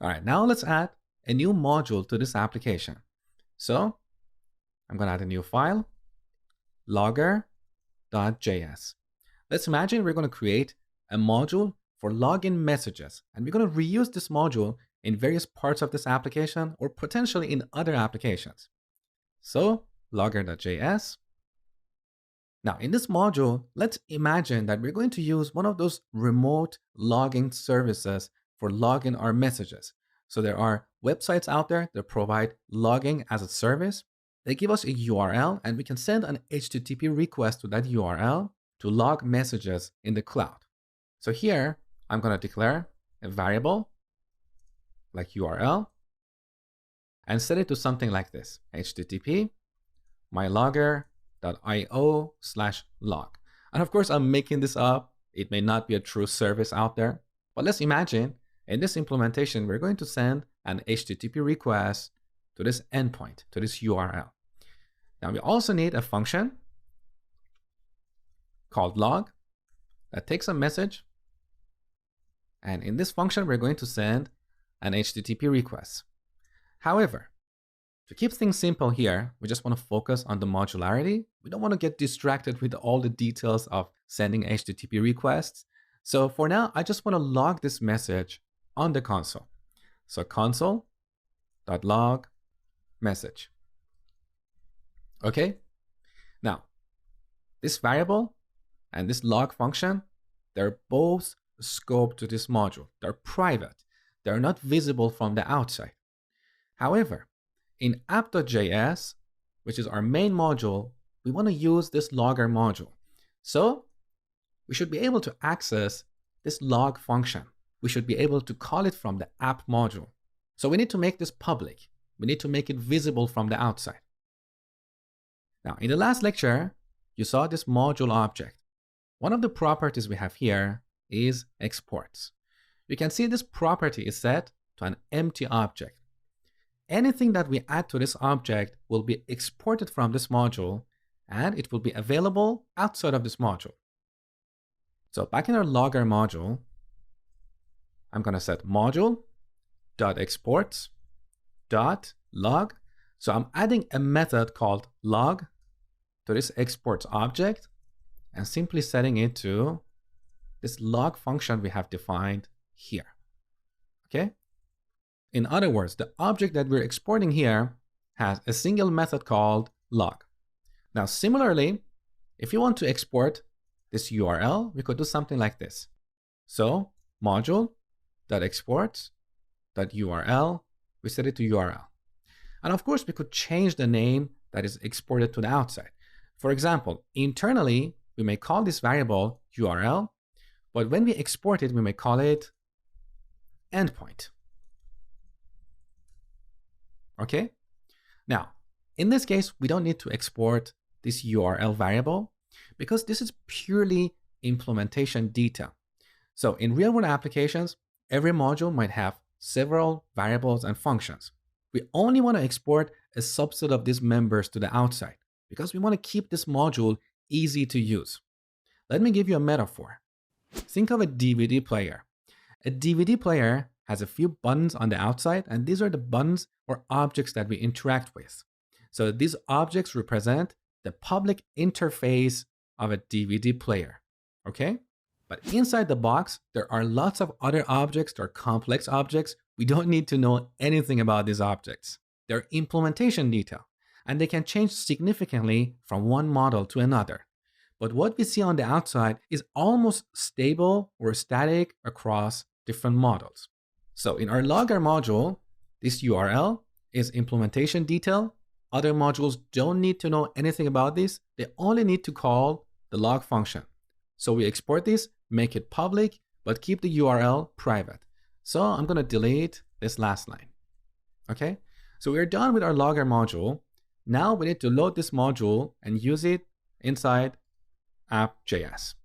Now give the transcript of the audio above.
All right, now let's add a new module to this application. So I'm going to add a new file, logger.js. Let's imagine we're going to create a module for login messages, and we're going to reuse this module in various parts of this application or potentially in other applications. So logger.js. Now in this module, let's imagine that we're going to use one of those remote logging services for logging our messages. So there are websites out there that provide logging as a service. They give us a URL and we can send an HTTP request to that URL to log messages in the cloud. So here I'm going to declare a variable like URL and set it to something like this: HTTP mylogger.io/log. And of course, I'm making this up. It may not be a true service out there, but let's imagine in this implementation, we're going to send an HTTP request to this endpoint, to this URL. Now we also need a function called log that takes a message. And in this function, we're going to send an HTTP request. However, to keep things simple here, we just want to focus on the modularity. We don't want to get distracted with all the details of sending HTTP requests. So for now, I just want to log this message on the console. So console.log message. Okay. Now, this variable and this log function, they're both scoped to this module. They're private. They're not visible from the outside. However, in app.js, which is our main module, we want to use this logger module. So we should be able to access this log function. We should be able to call it from the app module. So we need to make this public. We need to make it visible from the outside. Now, in the last lecture, you saw this module object. One of the properties we have here is exports. You can see this property is set to an empty object. Anything that we add to this object will be exported from this module, and it will be available outside of this module. So back in our logger module, I'm going to set module.exports.log. So I'm adding a method called log to this exports object and simply setting it to this log function we have defined here. Okay? In other words, the object that we're exporting here has a single method called log. Now, similarly, if you want to export this URL, we could do something like this. So module.exports.url, we set it to URL. And of course, we could change the name that is exported to the outside. For example, internally, we may call this variable URL, but when we export it, we may call it endpoint. Okay? Now, in this case, we don't need to export this URL variable because this is purely implementation detail. So in real-world applications, every module might have several variables and functions. We only want to export a subset of these members to the outside because we want to keep this module easy to use. Let me give you a metaphor. Think of a DVD player. A DVD player has a few buttons on the outside, and these are the buttons or objects that we interact with. So these objects represent the public interface of a DVD player, okay? But inside the box, there are lots of other objects. They're complex objects. We don't need to know anything about these objects. They're implementation detail, and they can change significantly from one model to another. But what we see on the outside is almost stable or static across different models. So in our logger module, this URL is implementation detail. Other modules don't need to know anything about this. They only need to call the log function. So we export this, make it public, but keep the URL private. So I'm going to delete this last line. Okay, so we're done with our logger module. Now we need to load this module and use it inside app.js.